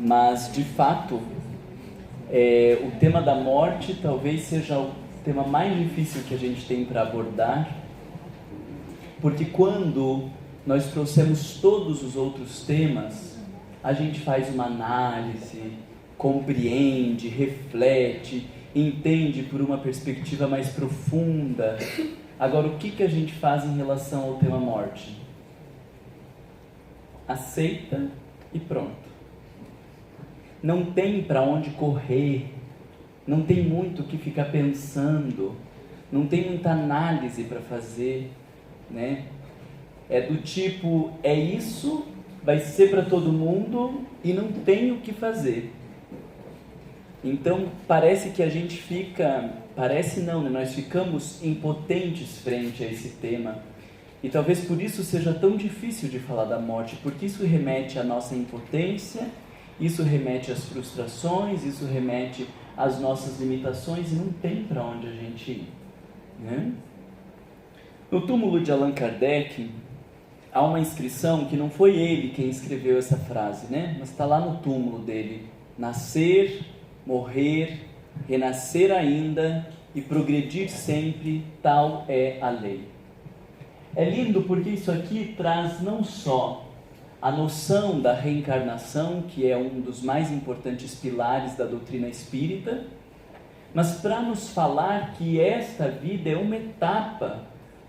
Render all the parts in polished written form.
mas de fato o tema da morte talvez seja o tema mais difícil que a gente tem para abordar, porque quando nós trouxemos todos os outros temas, a gente faz uma análise, compreende, reflete, entende por uma perspectiva mais profunda. Agora, o que a gente faz em relação ao tema morte? Aceita e pronto. Não tem para onde correr, não tem muito o que ficar pensando, não tem muita análise para fazer, né? É do tipo, é isso, vai ser para todo mundo e não tem o que fazer. Então, parece que a gente fica, parece não, né? Nós ficamos impotentes frente a esse tema. E talvez por isso seja tão difícil de falar da morte, porque isso remete à nossa impotência, isso remete às frustrações, isso remete às nossas limitações e não tem para onde a gente ir, né? No túmulo de Allan Kardec, há uma inscrição que não foi ele quem escreveu essa frase, né? Mas está lá no túmulo dele: nascer, morrer, renascer ainda e progredir sempre, tal é a lei. É lindo porque isso aqui traz não só a noção da reencarnação, que é um dos mais importantes pilares da doutrina espírita, mas para nos falar que esta vida é uma etapa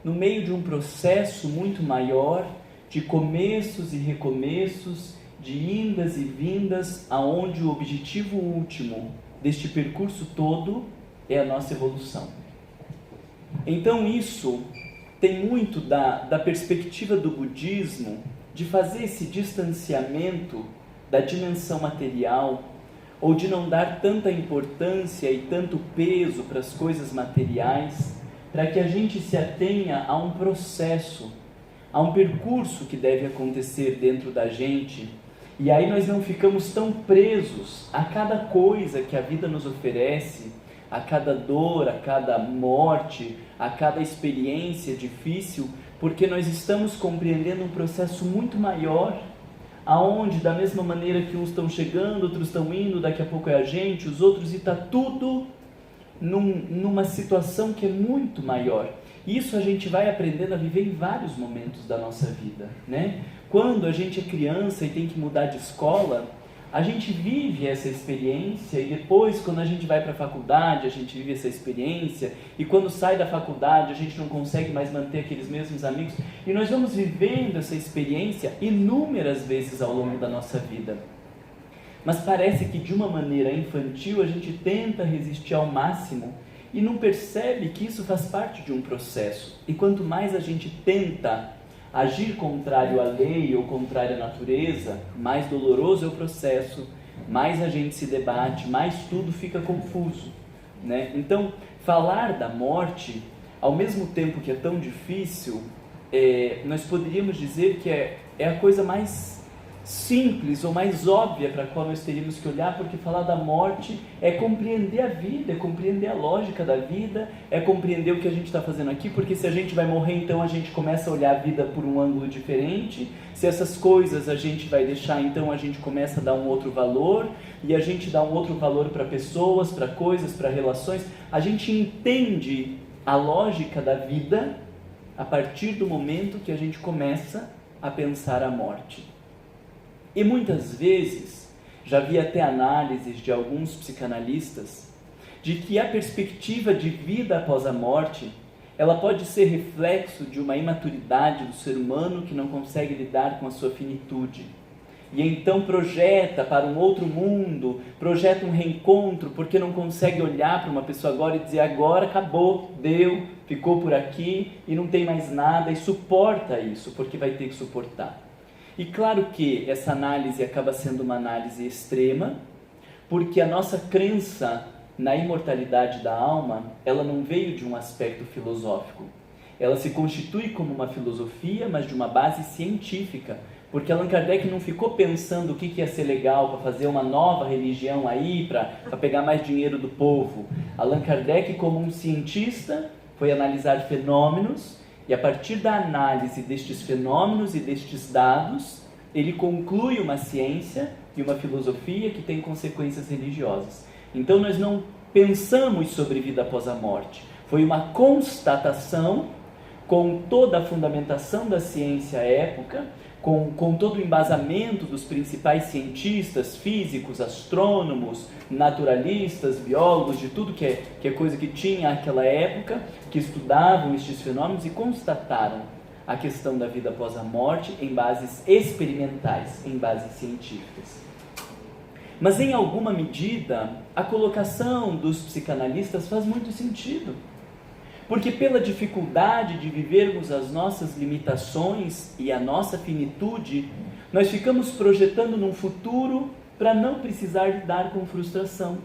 no meio de um processo muito maior de começos e recomeços, de indas e vindas, aonde o objetivo último deste percurso todo é a nossa evolução. Então isso tem muito da perspectiva do budismo, de fazer esse distanciamento da dimensão material, ou de não dar tanta importância e tanto peso para as coisas materiais, para que a gente se atenha a um processo, a um percurso que deve acontecer dentro da gente, e aí nós não ficamos tão presos a cada coisa que a vida nos oferece, a cada dor, a cada morte, a cada experiência difícil, porque nós estamos compreendendo um processo muito maior, aonde da mesma maneira que uns estão chegando, outros estão indo, daqui a pouco é a gente, os outros, e está tudo numa situação que é muito maior. Isso a gente vai aprendendo a viver em vários momentos da nossa vida, né? Quando a gente é criança e tem que mudar de escola, a gente vive essa experiência, e depois quando a gente vai para a faculdade, a gente vive essa experiência, e quando sai da faculdade a gente não consegue mais manter aqueles mesmos amigos, e nós vamos vivendo essa experiência inúmeras vezes ao longo da nossa vida. Mas parece que de uma maneira infantil a gente tenta resistir ao máximo e não percebe que isso faz parte de um processo. E quanto mais a gente tenta agir contrário à lei ou contrário à natureza, mais doloroso é o processo, mais a gente se debate, mais tudo fica confuso, né? Então, falar da morte, ao mesmo tempo que é tão difícil, nós poderíamos dizer que é a coisa mais simples ou mais óbvia para a qual nós teríamos que olhar, porque falar da morte é compreender a vida, é compreender a lógica da vida, é compreender o que a gente está fazendo aqui, porque se a gente vai morrer, então a gente começa a olhar a vida por um ângulo diferente, se essas coisas a gente vai deixar, então a gente começa a dar um outro valor, e a gente dá um outro valor para pessoas, para coisas, para relações, a gente entende a lógica da vida a partir do momento que a gente começa a pensar a morte. E muitas vezes, já vi até análises de alguns psicanalistas, de que a perspectiva de vida após a morte, ela pode ser reflexo de uma imaturidade do ser humano que não consegue lidar com a sua finitude. E então projeta para um outro mundo, projeta um reencontro, porque não consegue olhar para uma pessoa agora e dizer: agora acabou, deu, ficou por aqui e não tem mais nada, e suporta isso, porque vai ter que suportar. E claro que essa análise acaba sendo uma análise extrema, porque a nossa crença na imortalidade da alma, ela não veio de um aspecto filosófico. Ela se constitui como uma filosofia, mas de uma base científica, porque Allan Kardec não ficou pensando o que ia ser legal para fazer uma nova religião aí, para pegar mais dinheiro do povo. Allan Kardec, como um cientista, foi analisar fenômenos, e a partir da análise destes fenômenos e destes dados, ele conclui uma ciência e uma filosofia que tem consequências religiosas. Então nós não pensamos sobre vida após a morte. Foi uma constatação com toda a fundamentação da ciência à época, com todo o embasamento dos principais cientistas, físicos, astrônomos, naturalistas, biólogos, de tudo que é coisa que tinha naquela época, que estudavam estes fenômenos e constataram a questão da vida após a morte em bases experimentais, em bases científicas. Mas em alguma medida, a colocação dos psicanalistas faz muito sentido. Porque pela dificuldade de vivermos as nossas limitações e a nossa finitude, nós ficamos projetando num futuro para não precisar lidar com frustração,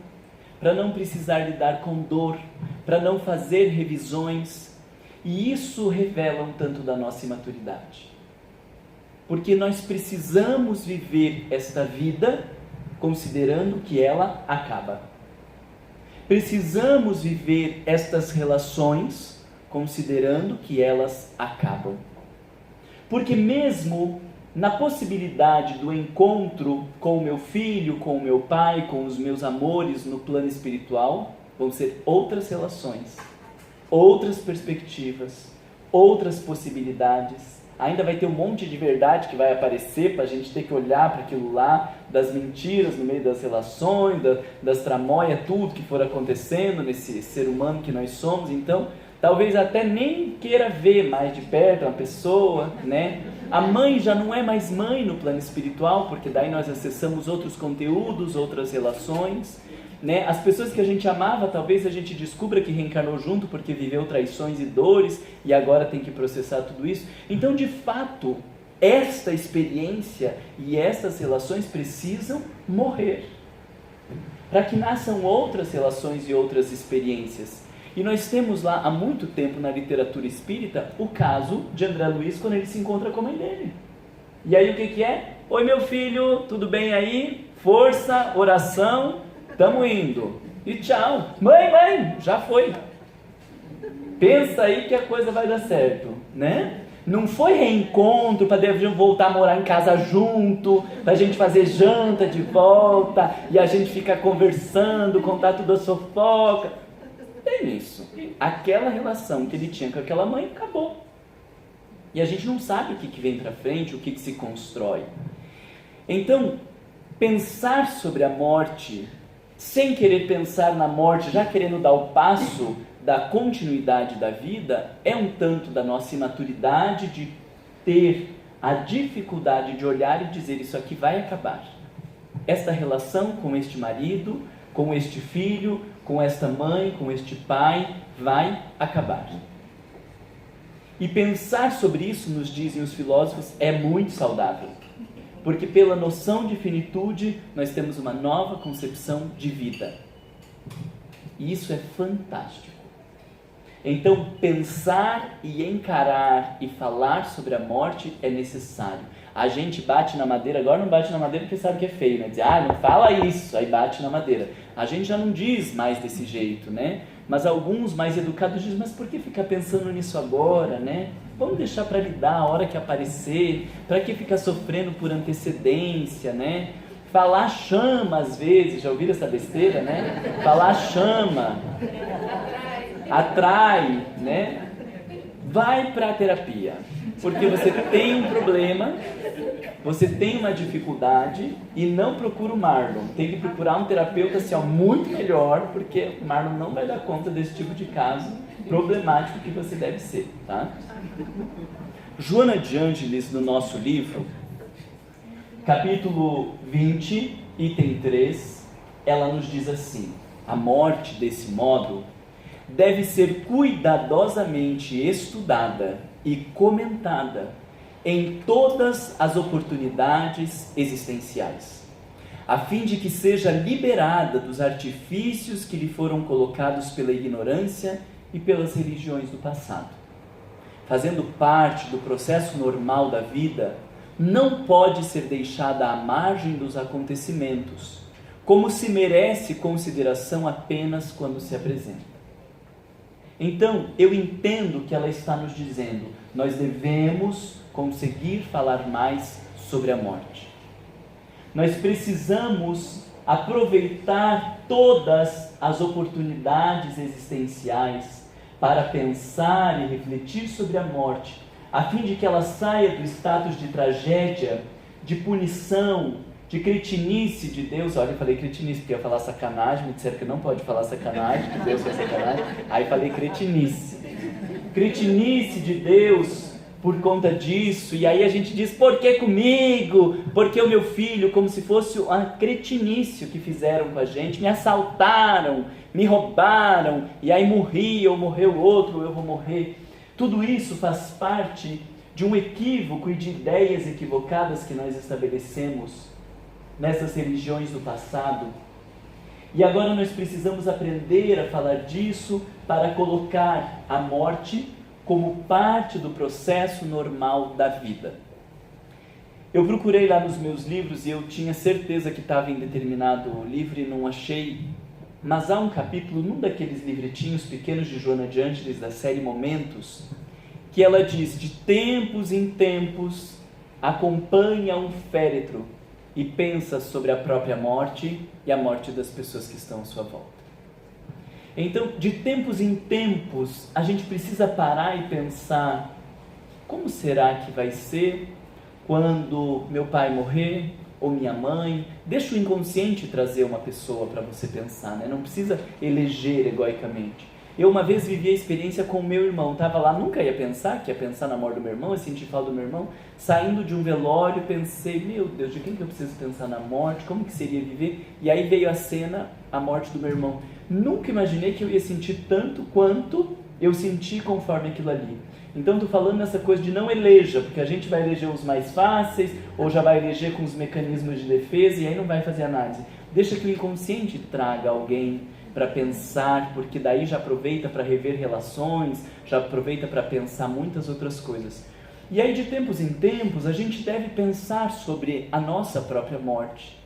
para não precisar lidar com dor, para não fazer revisões. E isso revela um tanto da nossa imaturidade. Porque nós precisamos viver esta vida considerando que ela acaba. Precisamos viver estas relações considerando que elas acabam. Porque mesmo na possibilidade do encontro com o meu filho, com o meu pai, com os meus amores no plano espiritual, vão ser outras relações, outras perspectivas, outras possibilidades. Ainda vai ter um monte de verdade que vai aparecer para a gente ter que olhar para aquilo lá, das mentiras no meio das relações, das tramóias, tudo que for acontecendo nesse ser humano que nós somos. Então, talvez até nem queira ver mais de perto uma pessoa, né? A mãe já não é mais mãe no plano espiritual, porque daí nós acessamos outros conteúdos, outras relações, né? As pessoas que a gente amava, talvez a gente descubra que reencarnou junto porque viveu traições e dores e agora tem que processar tudo isso. Então, de fato, esta experiência e estas relações precisam morrer para que nasçam outras relações e outras experiências. E nós temos lá há muito tempo na literatura espírita o caso de André Luiz quando ele se encontra com a mãe dele. E aí o que é? Oi meu filho, tudo bem aí? Força, oração, estamos indo. E tchau. Mãe, já foi. Pensa aí que a coisa vai dar certo, né? Não foi reencontro para voltar a morar em casa junto, para a gente fazer janta de volta e a gente ficar conversando, contar tudo a fofoca. Não tem isso. Aquela relação que ele tinha com aquela mãe acabou. E a gente não sabe o que vem para frente, o que se constrói. Então, pensar sobre a morte, sem querer pensar na morte, já querendo dar o passo da continuidade da vida, é um tanto da nossa imaturidade de ter a dificuldade de olhar e dizer: isso aqui vai acabar. Esta relação com este marido, com este filho, com esta mãe, com este pai, vai acabar. E pensar sobre isso, nos dizem os filósofos, é muito saudável. Porque pela noção de finitude, nós temos uma nova concepção de vida. E isso é fantástico. Então, pensar e encarar e falar sobre a morte é necessário. A gente bate na madeira, agora não bate na madeira porque sabe que é feio, né? Diz, não fala isso, aí bate na madeira. A gente já não diz mais desse jeito, né? Mas alguns mais educados dizem, mas por que ficar pensando nisso agora, né? Vamos deixar para lidar a hora que aparecer, para que ficar sofrendo por antecedência, né? Falar chama às vezes, já ouviram essa besteira, né? Falar chama, atrai, né? Vai para a terapia, porque você tem um problema, você tem uma dificuldade e não procura o Marlon. Tem que procurar um terapeuta assim, muito melhor, porque o Marlon não vai dar conta desse tipo de caso problemático que você deve ser, tá? Joana de Ângeles, no nosso livro, capítulo 20, item 3, ela nos diz assim: a morte, desse modo, deve ser cuidadosamente estudada e comentada em todas as oportunidades existenciais, a fim de que seja liberada dos artifícios que lhe foram colocados pela ignorância e pelas religiões do passado. Fazendo parte do processo normal da vida, não pode ser deixada à margem dos acontecimentos, como se merece consideração apenas quando se apresenta. Então, eu entendo que ela está nos dizendo, nós devemos conseguir falar mais sobre a morte. Nós precisamos aproveitar todas as oportunidades existenciais para pensar e refletir sobre a morte, a fim de que ela saia do status de tragédia, de punição, de cretinice de Deus. Olha, eu falei cretinice porque ia falar sacanagem, me disseram que não pode falar sacanagem, que Deus faz sacanagem, aí falei cretinice. Cretinice de Deus por conta disso, e aí a gente diz, por que comigo? Por que o meu filho? Como se fosse uma cretinice que fizeram com a gente, me assaltaram, me roubaram, e aí morri, ou morreu outro, eu vou morrer. Tudo isso faz parte de um equívoco e de ideias equivocadas que nós estabelecemos nessas religiões do passado. E agora nós precisamos aprender a falar disso para colocar a morte como parte do processo normal da vida. Eu procurei lá nos meus livros e eu tinha certeza que estava em determinado livro e não achei, mas há um capítulo num daqueles livretinhos pequenos de Joana de Ângeles da série Momentos, que ela diz, de tempos em tempos acompanha um féretro e pensa sobre a própria morte e a morte das pessoas que estão à sua volta. Então, de tempos em tempos, a gente precisa parar e pensar, como será que vai ser quando meu pai morrer, ou minha mãe? Deixa o inconsciente trazer uma pessoa para você pensar, né? Não precisa eleger egoicamente. Eu uma vez vivi a experiência com o meu irmão, estava lá, nunca ia pensar que ia pensar na morte do meu irmão, ia sentir falta do meu irmão, saindo de um velório, pensei, meu Deus, de quem que eu preciso pensar na morte, como que seria viver? E aí veio a cena, a morte do meu irmão. Nunca imaginei que eu ia sentir tanto quanto eu senti conforme aquilo ali. Então estou falando nessa coisa de não eleja, porque a gente vai eleger os mais fáceis, ou já vai eleger com os mecanismos de defesa, e aí não vai fazer análise. Deixa que o inconsciente traga alguém para pensar, porque daí já aproveita para rever relações, já aproveita para pensar muitas outras coisas. E aí de tempos em tempos a gente deve pensar sobre a nossa própria morte.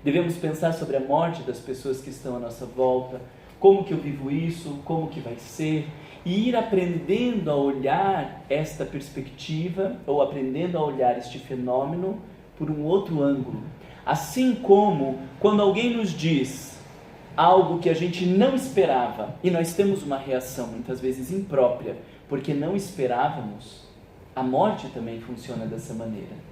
Devemos pensar sobre a morte das pessoas que estão à nossa volta, como que eu vivo isso, como que vai ser, e ir aprendendo a olhar esta perspectiva, ou aprendendo a olhar este fenômeno por um outro ângulo. Assim como quando alguém nos diz algo que a gente não esperava, e nós temos uma reação muitas vezes imprópria, porque não esperávamos, a morte também funciona dessa maneira.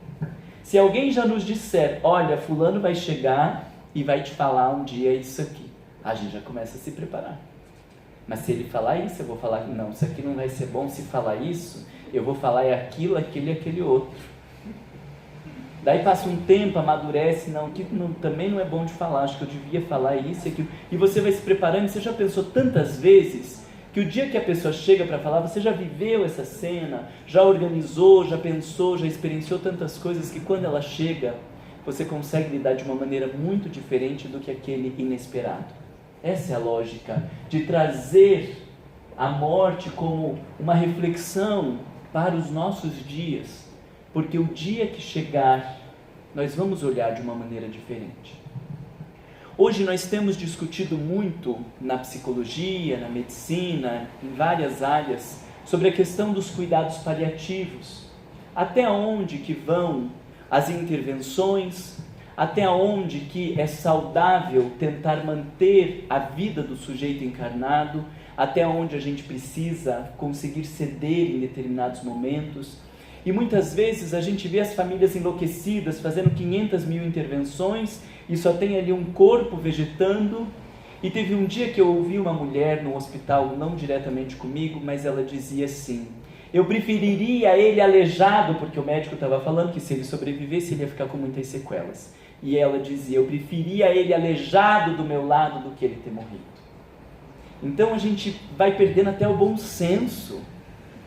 Se alguém já nos disser, olha, fulano vai chegar e vai te falar um dia isso aqui, a gente já começa a se preparar. Mas se ele falar isso, eu vou falar, não, isso aqui não vai ser bom. Se falar isso, eu vou falar é aquilo, aquele e aquele outro. Daí passa um tempo, amadurece, não, aquilo não, também não é bom de falar, acho que eu devia falar isso e aquilo. E você vai se preparando, você já pensou tantas vezes que o dia que a pessoa chega para falar, você já viveu essa cena, já organizou, já pensou, já experienciou tantas coisas que quando ela chega, você consegue lidar de uma maneira muito diferente do que aquele inesperado. Essa é a lógica de trazer a morte como uma reflexão para os nossos dias, porque o dia que chegar, nós vamos olhar de uma maneira diferente. Hoje nós temos discutido muito na psicologia, na medicina, em várias áreas, sobre a questão dos cuidados paliativos. Até onde que vão as intervenções, até onde que é saudável tentar manter a vida do sujeito encarnado, até onde a gente precisa conseguir ceder em determinados momentos. E muitas vezes a gente vê as famílias enlouquecidas fazendo 500 mil intervenções e só tem ali um corpo vegetando. E teve um dia que eu ouvi uma mulher no hospital, não diretamente comigo, mas ela dizia assim, eu preferiria ele aleijado, porque o médico estava falando que se ele sobrevivesse ele ia ficar com muitas sequelas. E ela dizia, eu preferia ele aleijado do meu lado do que ele ter morrido. Então a gente vai perdendo até o bom senso,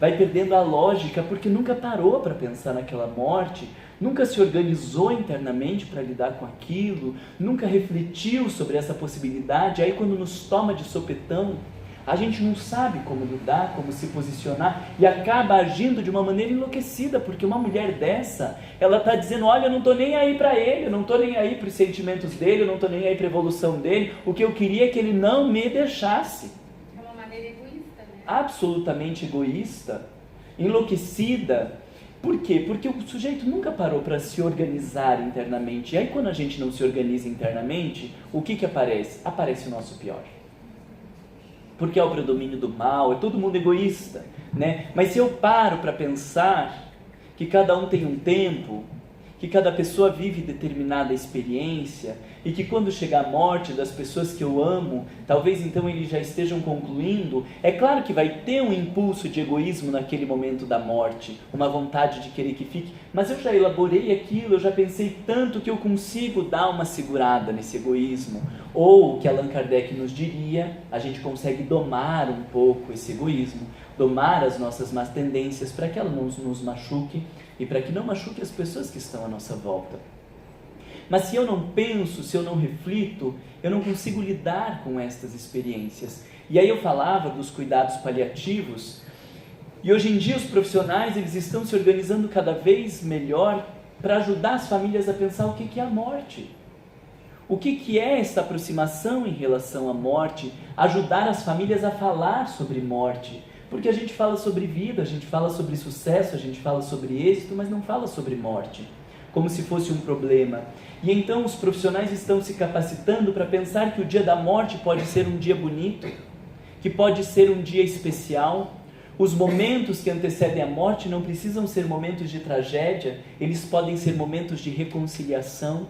vai perdendo a lógica, porque nunca parou para pensar naquela morte, nunca se organizou internamente para lidar com aquilo, nunca refletiu sobre essa possibilidade. Aí quando nos toma de sopetão, a gente não sabe como lidar, como se posicionar e acaba agindo de uma maneira enlouquecida, porque uma mulher dessa, ela está dizendo, olha, eu não estou nem aí para ele, eu não estou nem aí para os sentimentos dele, eu não estou nem aí para a evolução dele, o que eu queria é que ele não me deixasse. É uma maneira egoísta, né? Absolutamente egoísta, enlouquecida, Por quê? Porque o sujeito nunca parou para se organizar internamente. E aí quando a gente não se organiza internamente, o que aparece? Aparece o nosso pior. Porque é o predomínio do mal, é todo mundo egoísta, né? Mas se eu paro para pensar que cada um tem um tempo, que cada pessoa vive determinada experiência e que quando chegar a morte das pessoas que eu amo, talvez então eles já estejam concluindo, é claro que vai ter um impulso de egoísmo naquele momento da morte, uma vontade de querer que fique, mas eu já elaborei aquilo, eu já pensei tanto que eu consigo dar uma segurada nesse egoísmo. Ou, o que Allan Kardec nos diria, a gente consegue domar um pouco esse egoísmo, domar as nossas más tendências para que ela não nos machuque e para que não machuque as pessoas que estão à nossa volta. Mas se eu não penso, se eu não reflito, eu não consigo lidar com estas experiências. E aí eu falava dos cuidados paliativos, e hoje em dia os profissionais eles estão se organizando cada vez melhor para ajudar as famílias a pensar o que é a morte. O que é esta aproximação em relação à morte? Ajudar as famílias a falar sobre morte. Porque a gente fala sobre vida, a gente fala sobre sucesso, a gente fala sobre êxito, mas não fala sobre morte, como se fosse um problema. E então os profissionais estão se capacitando para pensar que o dia da morte pode ser um dia bonito, que pode ser um dia especial. Os momentos que antecedem a morte não precisam ser momentos de tragédia, eles podem ser momentos de reconciliação,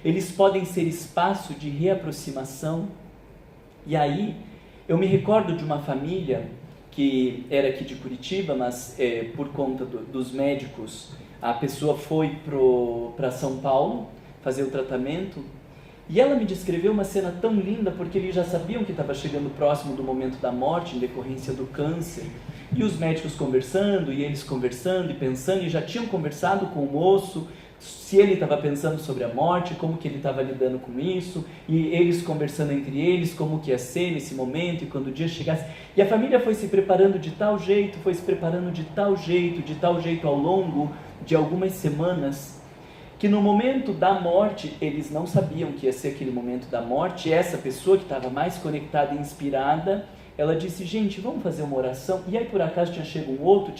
eles podem ser espaço de reaproximação. E aí, eu me recordo de uma família que era aqui de Curitiba, mas por conta dos médicos, a pessoa foi para São Paulo fazer o tratamento, e ela me descreveu uma cena tão linda, porque eles já sabiam que estava chegando próximo do momento da morte, em decorrência do câncer, e os médicos conversando, e eles conversando e pensando, e já tinham conversado com o moço, se ele estava pensando sobre a morte, como que ele estava lidando com isso, e eles conversando entre eles, como que ia ser nesse momento, e quando o dia chegasse, e a família foi se preparando de tal jeito, foi se preparando de tal jeito ao longo de algumas semanas, que no momento da morte, eles não sabiam que ia ser aquele momento da morte, e essa pessoa que estava mais conectada e inspirada, ela disse, gente, vamos fazer uma oração. E aí por acaso tinha chego um outro,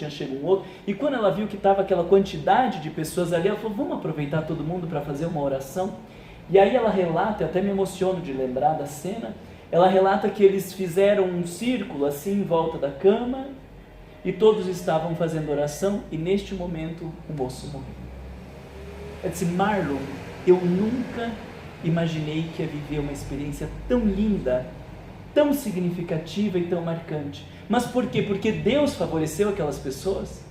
e quando ela viu que estava aquela quantidade de pessoas ali, ela falou, vamos aproveitar todo mundo para fazer uma oração. E aí ela relata, eu até me emociono de lembrar da cena, ela relata que eles fizeram um círculo assim em volta da cama, e todos estavam fazendo oração, e neste momento o moço morreu. Eu disse, Marlon, eu nunca imaginei que ia viver uma experiência tão linda, tão significativa e tão marcante. Mas por quê? Porque Deus favoreceu aquelas pessoas?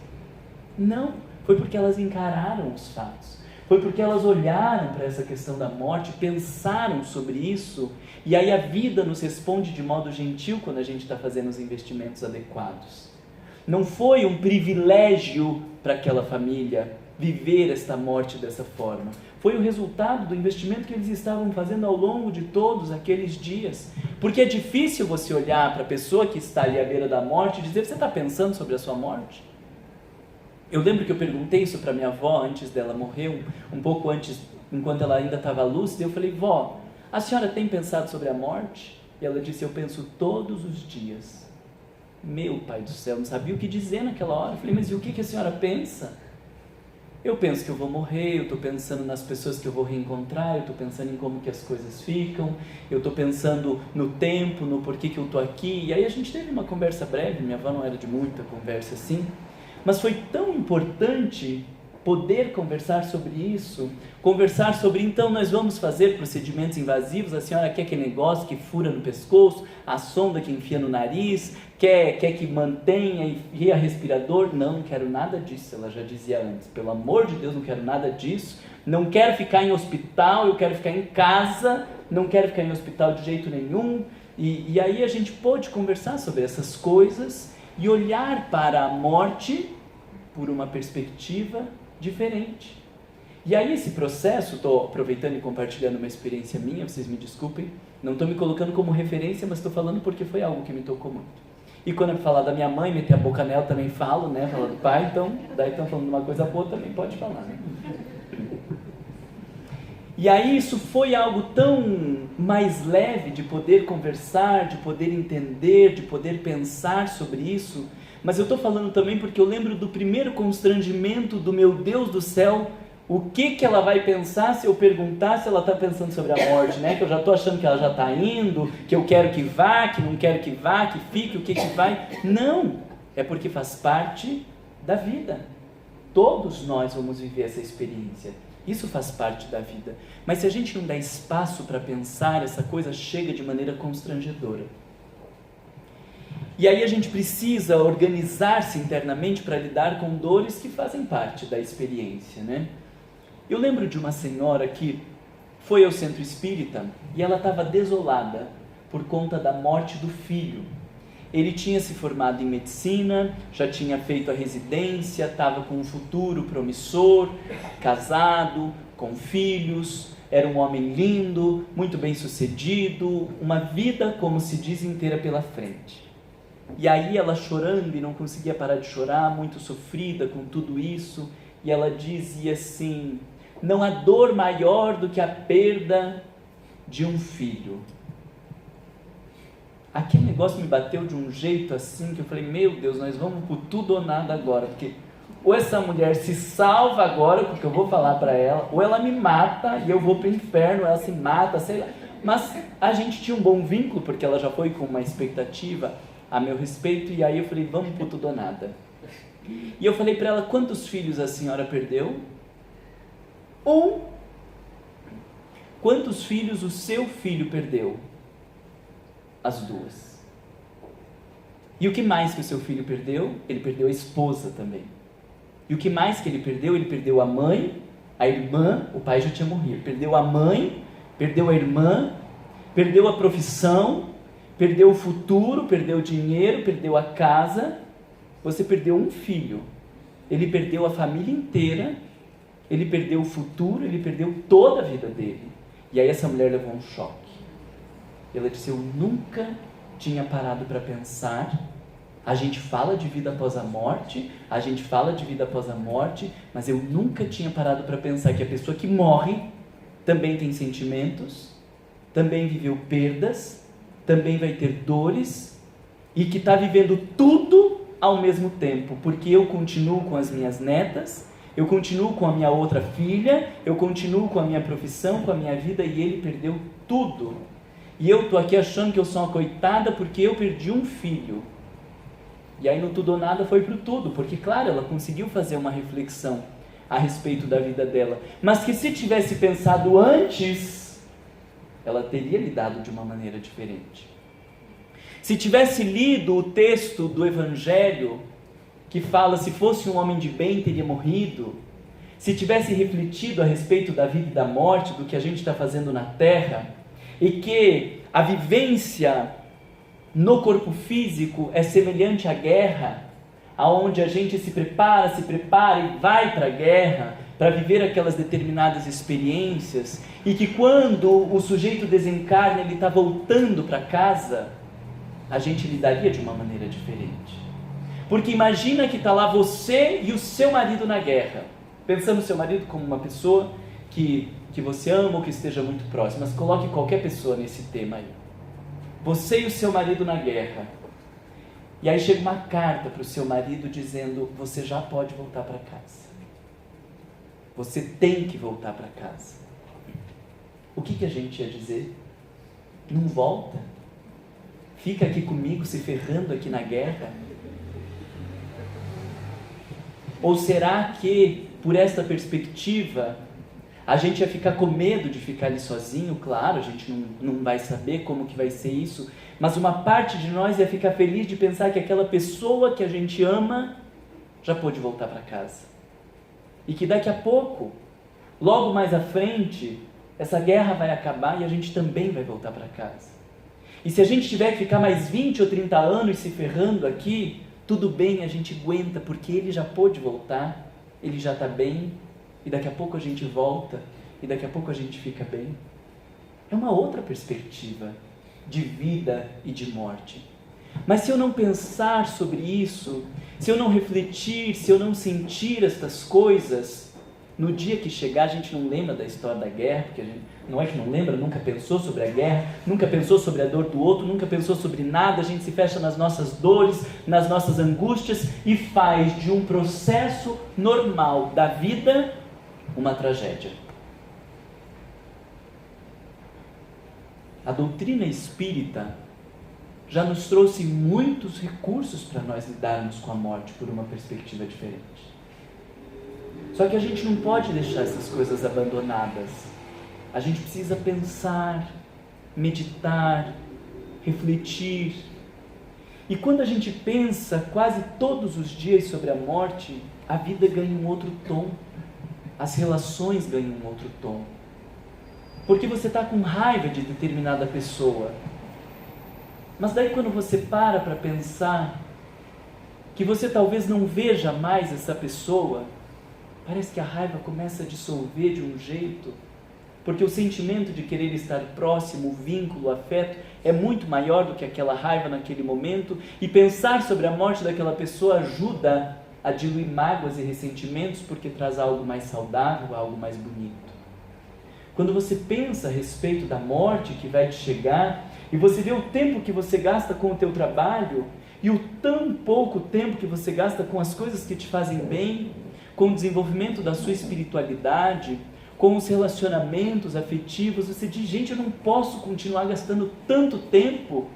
Não, foi porque elas encararam os fatos. Foi porque elas olharam para essa questão da morte, pensaram sobre isso, e aí a vida nos responde de modo gentil quando a gente está fazendo os investimentos adequados. Não foi um privilégio para aquela família viver esta morte dessa forma. Foi o resultado do investimento que eles estavam fazendo ao longo de todos aqueles dias. Porque é difícil você olhar para a pessoa que está ali à beira da morte e dizer, você está pensando sobre a sua morte? Eu lembro que eu perguntei isso para minha avó antes dela morrer, um pouco antes, enquanto ela ainda estava lúcida, eu falei, vó, a senhora tem pensado sobre a morte? E ela disse, eu penso todos os dias. Meu pai do céu, não sabia o que dizer naquela hora. Eu falei, mas e o que a senhora pensa? Eu penso que eu vou morrer, eu estou pensando nas pessoas que eu vou reencontrar, eu estou pensando em como que as coisas ficam, eu estou pensando no tempo, no porquê que eu estou aqui. E aí a gente teve uma conversa breve, minha avó não era de muita conversa assim, mas foi tão importante poder conversar sobre isso, conversar sobre, então nós vamos fazer procedimentos invasivos, a senhora quer que negócio que fura no pescoço, a sonda que enfia no nariz, quer que mantenha e via respirador? Não quero nada disso, ela já dizia antes, pelo amor de Deus, não quero nada disso, não quero ficar em hospital, eu quero ficar em casa, não quero ficar em hospital de jeito nenhum, e aí a gente pôde conversar sobre essas coisas e olhar para a morte por uma perspectiva diferente. E aí esse processo, estou aproveitando e compartilhando uma experiência minha, vocês me desculpem, não estou me colocando como referência, mas estou falando porque foi algo que me tocou muito. E quando eu falar da minha mãe, meter a boca nela, também falo, né, falar do pai, então, daí estão falando de uma coisa boa, também pode falar, né? E aí isso foi algo tão mais leve de poder conversar, de poder entender, de poder pensar sobre isso, mas eu estou falando também porque eu lembro do primeiro constrangimento do meu Deus do céu. O que ela vai pensar se eu perguntar se ela está pensando sobre a morte, né? Que eu já estou achando que ela já está indo, que eu quero que vá, que não quero que vá, que fique, o que vai. Não, é porque faz parte da vida. Todos nós vamos viver essa experiência. Isso faz parte da vida. Mas se a gente não dá espaço para pensar, essa coisa chega de maneira constrangedora. E aí a gente precisa organizar-se internamente para lidar com dores que fazem parte da experiência, né? Eu lembro de uma senhora que foi ao centro espírita e ela estava desolada por conta da morte do filho. Ele tinha se formado em medicina, já tinha feito a residência, estava com um futuro promissor, casado, com filhos, era um homem lindo, muito bem sucedido, uma vida, como se diz, inteira pela frente. E aí ela chorando e não conseguia parar de chorar, muito sofrida com tudo isso, e ela dizia assim: não há dor maior do que a perda de um filho. Aquele negócio me bateu de um jeito assim, que eu falei, meu Deus, nós vamos por tudo ou nada agora, porque ou essa mulher se salva agora com o que eu vou falar para ela, ou ela me mata e eu vou para o inferno, ela se mata, sei lá. Mas a gente tinha um bom vínculo, porque ela já foi com uma expectativa a meu respeito, e aí eu falei, vamos por tudo ou nada. E eu falei para ela, quantos filhos a senhora perdeu? Ou quantos filhos o seu filho perdeu? As duas. E o que mais que o seu filho perdeu? Ele perdeu a esposa também. E o que mais que ele perdeu? Ele perdeu a mãe, a irmã, o pai já tinha morrido. Perdeu a mãe, perdeu a irmã, perdeu a profissão, perdeu o futuro, perdeu o dinheiro, perdeu a casa. Você perdeu um filho. Ele perdeu a família inteira. Ele perdeu o futuro, ele perdeu toda a vida dele. E aí essa mulher levou um choque. Ela disse, eu nunca tinha parado para pensar. A gente fala de vida após a morte, mas eu nunca tinha parado para pensar que a pessoa que morre também tem sentimentos, também viveu perdas, também vai ter dores, e que está vivendo tudo ao mesmo tempo, porque eu continuo com as minhas netas, eu continuo com a minha outra filha, eu continuo com a minha profissão, com a minha vida, e ele perdeu tudo. E eu estou aqui achando que eu sou uma coitada porque eu perdi um filho. E aí no tudo ou nada foi pro tudo, porque claro, ela conseguiu fazer uma reflexão a respeito da vida dela. Mas que se tivesse pensado antes, ela teria lidado de uma maneira diferente. Se tivesse lido o texto do Evangelho, que fala, se fosse um homem de bem, teria morrido. Se tivesse refletido a respeito da vida e da morte, do que a gente está fazendo na Terra, e que a vivência no corpo físico é semelhante à guerra, aonde a gente se prepara e vai para a guerra, para viver aquelas determinadas experiências, e que quando o sujeito desencarna, ele está voltando para casa, a gente lidaria de uma maneira diferente. Porque imagina que está lá você e o seu marido na guerra. Pensando o seu marido como uma pessoa que você ama ou que esteja muito próxima, mas coloque qualquer pessoa nesse tema aí. Você e o seu marido na guerra. E aí chega uma carta para o seu marido dizendo, você já pode voltar para casa. Você tem que voltar para casa. O que a gente ia dizer? Não volta? Fica aqui comigo se ferrando aqui na guerra? Ou será que, por esta perspectiva, a gente ia ficar com medo de ficar ali sozinho? Claro, a gente não vai saber como que vai ser isso, mas uma parte de nós ia ficar feliz de pensar que aquela pessoa que a gente ama já pôde voltar para casa. E que daqui a pouco, logo mais à frente, essa guerra vai acabar e a gente também vai voltar para casa. E se a gente tiver que ficar mais 20 ou 30 anos se ferrando aqui, tudo bem, a gente aguenta, porque ele já pôde voltar, ele já está bem, e daqui a pouco a gente volta, e daqui a pouco a gente fica bem. É uma outra perspectiva de vida e de morte. Mas se eu não pensar sobre isso, se eu não refletir, se eu não sentir estas coisas, No dia que chegar, a gente não lembra da história da guerra, porque a gente não é que não lembra, nunca pensou sobre a guerra, nunca pensou sobre a dor do outro, nunca pensou sobre nada, a gente se fecha nas nossas dores, nas nossas angústias e faz de um processo normal da vida uma tragédia. A doutrina espírita já nos trouxe muitos recursos para nós lidarmos com a morte por uma perspectiva diferente. Só que a gente não pode deixar essas coisas abandonadas. A gente precisa pensar, meditar, refletir. E quando a gente pensa quase todos os dias sobre a morte, a vida ganha um outro tom. As relações ganham um outro tom. Porque você está com raiva de determinada pessoa. Mas daí quando você para pensar que você talvez não veja mais essa pessoa, parece que a raiva começa a dissolver de um jeito, porque o sentimento de querer estar próximo, o vínculo, o afeto, é muito maior do que aquela raiva naquele momento, e pensar sobre a morte daquela pessoa ajuda a diluir mágoas e ressentimentos, porque traz algo mais saudável, algo mais bonito. Quando você pensa a respeito da morte que vai te chegar, e você vê o tempo que você gasta com o teu trabalho, e o tão pouco tempo que você gasta com as coisas que te fazem bem, com o desenvolvimento da sua espiritualidade, com os relacionamentos afetivos, você diz, gente, eu não posso continuar gastando tanto tempo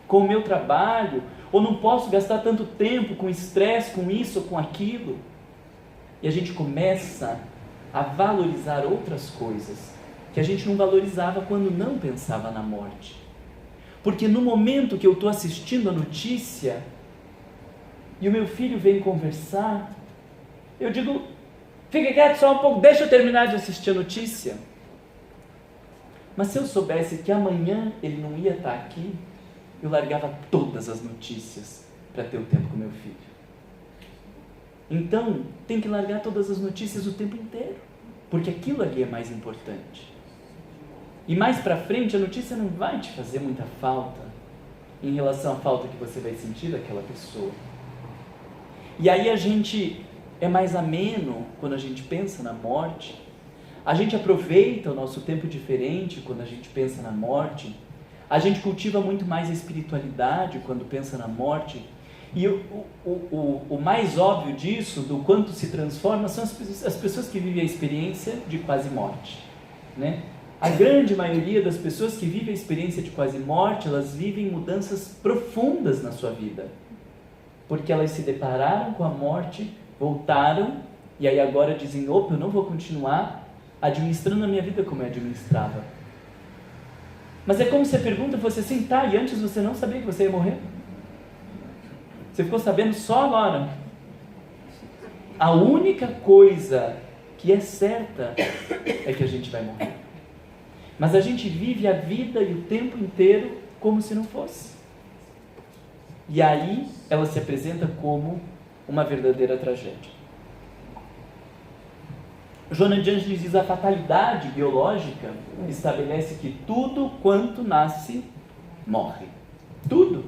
com o meu trabalho, ou não posso gastar tanto tempo com estresse, com isso ou com aquilo. E a gente começa a valorizar outras coisas que a gente não valorizava quando não pensava na morte. Porque no momento que eu estou assistindo a notícia e o meu filho vem conversar, eu digo, fique quieto só um pouco, deixa eu terminar de assistir a notícia. Mas se eu soubesse que amanhã ele não ia estar aqui, eu largava todas as notícias para ter o tempo com meu filho. Então, tem que largar todas as notícias o tempo inteiro, porque aquilo ali é mais importante. E mais para frente, a notícia não vai te fazer muita falta em relação à falta que você vai sentir daquela pessoa. E aí a gente é mais ameno quando a gente pensa na morte. A gente aproveita o nosso tempo diferente quando a gente pensa na morte. A gente cultiva muito mais a espiritualidade quando pensa na morte. E o mais óbvio disso, do quanto se transforma, são as pessoas que vivem a experiência de quase morte, né? A grande maioria das pessoas que vivem a experiência de quase morte, elas vivem mudanças profundas na sua vida. Porque elas se depararam com a morte, voltaram, e aí agora dizem, opa, eu não vou continuar administrando a minha vida como eu administrava. Mas é como se a pergunta fosse assim, tá, e antes você não sabia que você ia morrer? Você ficou sabendo só agora. A única coisa que é certa é que a gente vai morrer. Mas a gente vive a vida e o tempo inteiro como se não fosse. E aí ela se apresenta como uma verdadeira tragédia. Joana de Ângeles diz, a fatalidade biológica estabelece que tudo quanto nasce, morre. Tudo.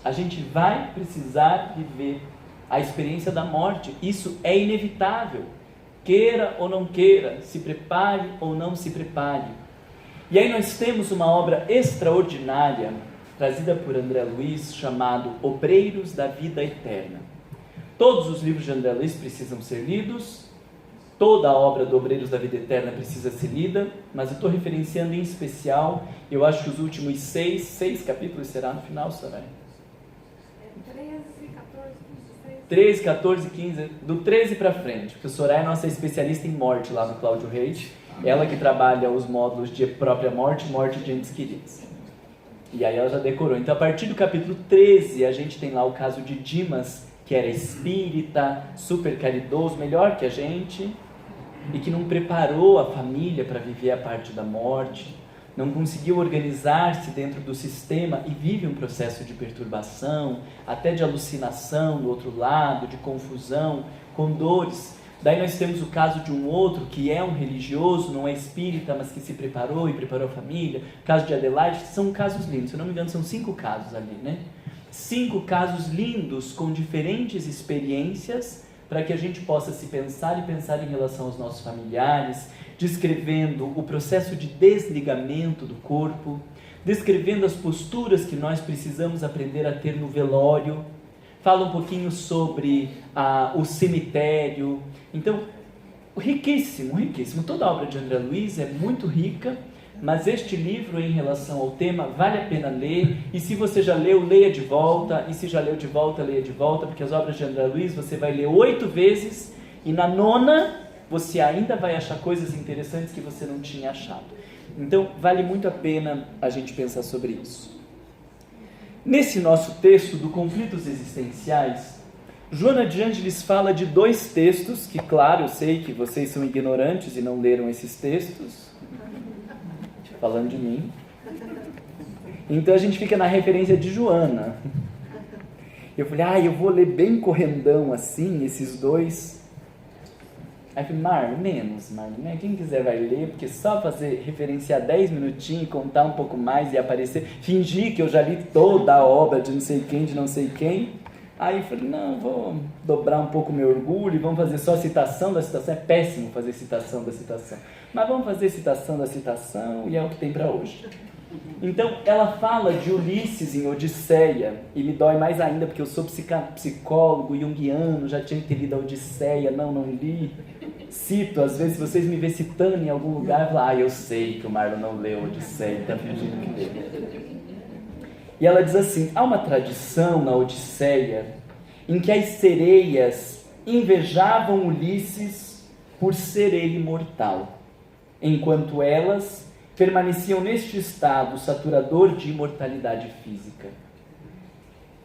A gente vai precisar viver a experiência da morte. Isso é inevitável. Queira ou não queira, se prepare ou não se prepare. E aí nós temos uma obra extraordinária, trazida por André Luiz, chamado Obreiros da Vida Eterna. Todos os livros de André Luiz precisam ser lidos, toda a obra do Obreiros da Vida Eterna precisa ser lida, mas eu estou referenciando em especial, eu acho que os últimos seis capítulos será no final, Soraya? 13, 14, 15, do 13 para frente, porque a Soraya é nossa especialista em morte lá no Cláudio Reis, ela que trabalha os módulos de própria morte e morte de entes queridos. E aí ela já decorou. Então a partir do capítulo 13, a gente tem lá o caso de Dimas, que era espírita, super caridoso, melhor que a gente, e que não preparou a família para viver a parte da morte, não conseguiu organizar-se dentro do sistema e vive um processo de perturbação, até de alucinação do outro lado, de confusão, com dores. Daí nós temos o caso de um outro que é um religioso, não é espírita, mas que se preparou e preparou a família. O caso de Adelaide, são casos lindos, se eu não me engano são 5 casos ali, né? 5 casos lindos com diferentes experiências para que a gente possa se pensar e pensar em relação aos nossos familiares, descrevendo o processo de desligamento do corpo, descrevendo as posturas que nós precisamos aprender a ter no velório. Fala um pouquinho sobre o cemitério. Então, riquíssimo, riquíssimo. Toda a obra de André Luiz é muito rica, mas este livro, em relação ao tema, vale a pena ler. E se você já leu, leia de volta. E se já leu de volta, leia de volta, porque as obras de André Luiz você vai ler 8 vezes e na 9ª você ainda vai achar coisas interessantes que você não tinha achado. Então, vale muito a pena a gente pensar sobre isso. Nesse nosso texto do Conflitos Existenciais, Joana de Ângeles fala de 2 textos, que claro, eu sei que vocês são ignorantes e não leram esses textos, falando de mim. Então a gente fica na referência de Joana. Eu falei, eu vou ler bem correndão assim, esses 2. Aí eu falei, Marlon, né? Quem quiser vai ler, porque só fazer referenciar 10 minutinhos, contar um pouco mais e aparecer, fingir que eu já li toda a obra de não sei quem, de não sei quem. Aí eu falei, não, vou dobrar um pouco meu orgulho e vamos fazer só a citação da citação. É péssimo fazer citação da citação. Mas vamos fazer citação da citação e é o que tem para hoje. Então, ela fala de Ulisses em Odisseia, e me dói mais ainda porque eu sou psicólogo junguiano, já tinha que ter lido a Odisseia, não li. Cito, às vezes, se vocês me vêem citando em algum lugar, eu falo, eu sei que o Marlon não leu Odisseia, está fingindo que leu. E ela diz assim, há uma tradição na Odisseia em que as sereias invejavam Ulisses por ser ele imortal, enquanto elas permaneciam neste estado saturador de imortalidade física.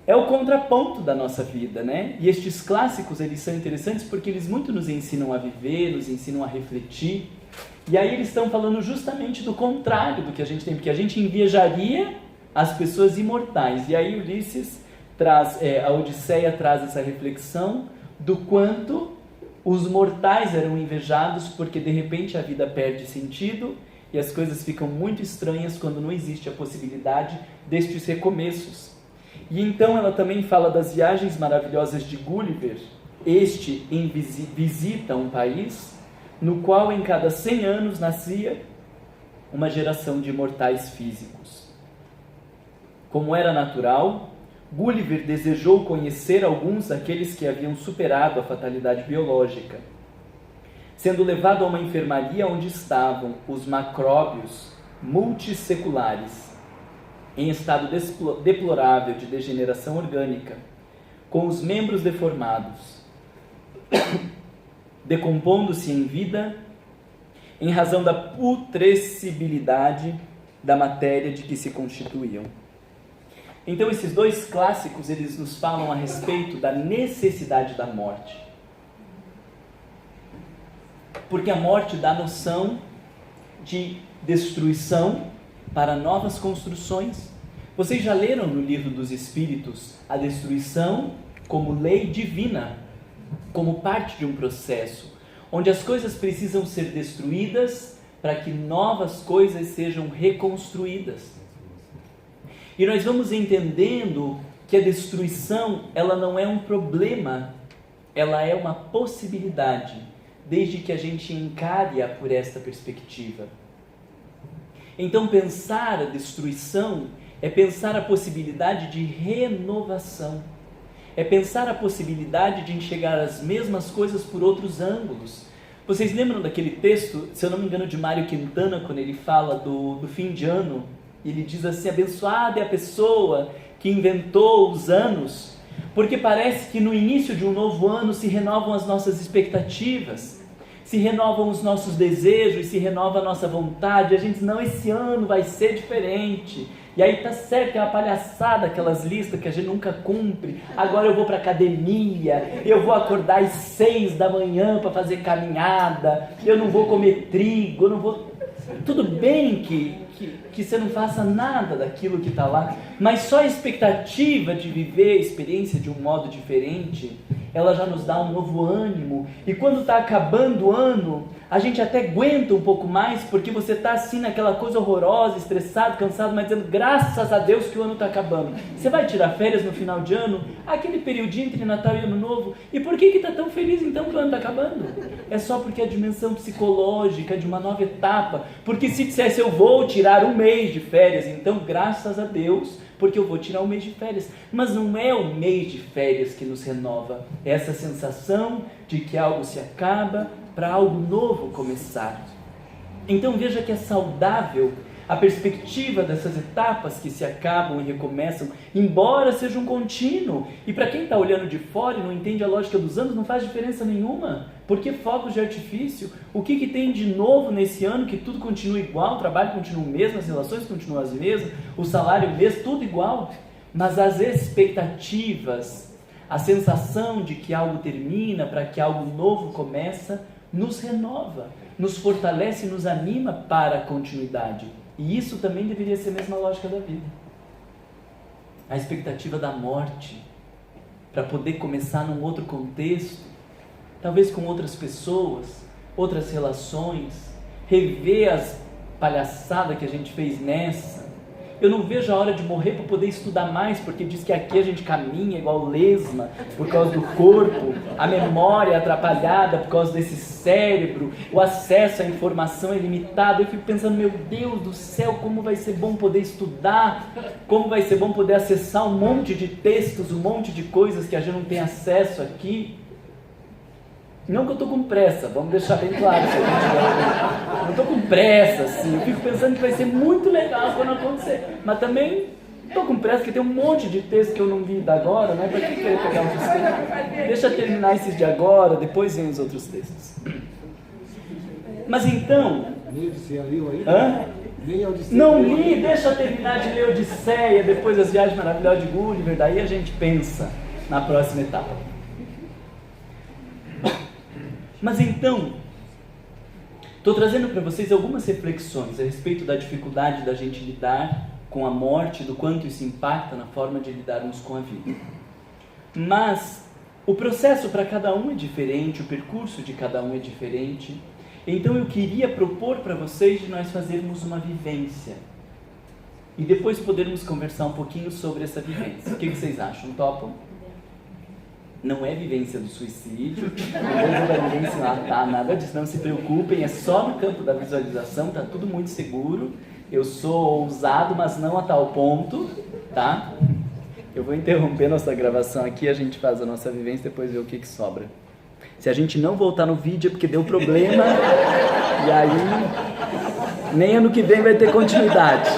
É o contraponto da nossa vida, né? E estes clássicos, eles são interessantes porque eles muito nos ensinam a viver, nos ensinam a refletir. E aí eles estão falando justamente do contrário do que a gente tem, porque a gente invejaria as pessoas imortais. E aí Ulisses traz, a Odisseia traz essa reflexão do quanto os mortais eram invejados porque de repente a vida perde sentido e as coisas ficam muito estranhas quando não existe a possibilidade destes recomeços. E então ela também fala das viagens maravilhosas de Gulliver. Este visita um país no qual em cada 100 anos nascia uma geração de imortais físicos. Como era natural, Gulliver desejou conhecer alguns daqueles que haviam superado a fatalidade biológica. Sendo levado a uma enfermaria onde estavam os macróbios multisseculares, em estado deplorável de degeneração orgânica, com os membros deformados, decompondo-se em vida, em razão da putrescibilidade da matéria de que se constituíam. Então esses 2 clássicos, eles nos falam a respeito da necessidade da morte. Porque a morte dá noção de destruição para novas construções. Vocês já leram no Livro dos Espíritos a destruição como lei divina, como parte de um processo, onde as coisas precisam ser destruídas para que novas coisas sejam reconstruídas. E nós vamos entendendo que a destruição, ela não é um problema, ela é uma possibilidade, desde que a gente encare-a por esta perspectiva. Então, pensar a destruição é pensar a possibilidade de renovação, é pensar a possibilidade de enxergar as mesmas coisas por outros ângulos. Vocês lembram daquele texto, se eu não me engano, de Mário Quintana, quando ele fala do fim de ano? Ele diz assim, abençoada é a pessoa que inventou os anos, porque parece que no início de um novo ano se renovam as nossas expectativas, se renovam os nossos desejos, se renova a nossa vontade. A gente diz, não, esse ano vai ser diferente. E aí tá certo, é uma palhaçada aquelas listas que a gente nunca cumpre. Agora eu vou para academia, eu vou acordar às 6 da manhã para fazer caminhada, eu não vou comer trigo, eu não vou... Tudo bem que você não faça nada daquilo que está lá, mas só a expectativa de viver a experiência de um modo diferente, ela já nos dá um novo ânimo. E quando está acabando o ano, A gente até aguenta um pouco mais, porque você está assim naquela coisa horrorosa, estressado, cansado, mas dizendo, graças a Deus que o ano está acabando. Você vai tirar férias no final de ano? Aquele periodinho entre Natal e Ano Novo. E por que está tão feliz então que o ano está acabando? É só porque a dimensão psicológica de uma nova etapa. Porque se dissesse, eu vou tirar um mês de férias, então graças a Deus, porque eu vou tirar um mês de férias. Mas não é o mês de férias que nos renova. É essa sensação de que algo se acaba, para algo novo começar. Então veja que é saudável a perspectiva dessas etapas que se acabam e recomeçam, embora seja um contínuo. E para quem está olhando de fora e não entende a lógica dos anos, não faz diferença nenhuma. Porque fogos de artifício, o que tem de novo nesse ano que tudo continua igual, o trabalho continua o mesmo, as relações continuam as mesmas, o salário o mesmo, tudo igual. Mas as expectativas, a sensação de que algo termina para que algo novo começa, nos renova, nos fortalece e nos anima para a continuidade. E isso também deveria ser a mesma lógica da vida. A expectativa da morte, para poder começar num outro contexto, talvez com outras pessoas, outras relações, rever as palhaçadas que a gente fez nessa. Eu não vejo a hora de morrer para poder estudar mais, porque diz que aqui a gente caminha igual lesma, por causa do corpo, a memória é atrapalhada por causa desse cérebro, o acesso à informação é limitado. Eu fico pensando, meu Deus do céu, como vai ser bom poder estudar, como vai ser bom poder acessar um monte de textos, um monte de coisas que a gente não tem acesso aqui. Não que eu estou com pressa, vamos deixar bem claro. Não estou com pressa, assim. Eu fico pensando que vai ser muito legal quando acontecer. Mas também estou com pressa, porque tem um monte de texto que eu não vi da agora, né? Para que querer pegar outros textos? Deixa eu terminar esses de agora, depois vem os outros textos. Mas então... Nem Odisseia leu aí? Hã? Nem Odisseia não leu li, aí. deixa eu terminar de ler Odisseia, depois as viagens maravilhosas de Gulliver, daí a gente pensa na próxima etapa. Mas então, estou trazendo para vocês algumas reflexões a respeito da dificuldade da gente lidar com a morte, do quanto isso impacta na forma de lidarmos com a vida. Mas o processo para cada um é diferente, o percurso de cada um é diferente. Então eu queria propor para vocês de nós fazermos uma vivência e depois podermos conversar um pouquinho sobre essa vivência. O que vocês acham? Topam? Não é vivência do suicídio, não vai ninguém se matar, nada disso, não se preocupem, é só no campo da visualização, tá tudo muito seguro. Eu sou ousado, mas não a tal ponto, tá? Eu vou interromper nossa gravação aqui, a gente faz a nossa vivência e depois vê o que sobra. Se a gente não voltar no vídeo é porque deu problema, e aí nem ano que vem vai ter continuidade.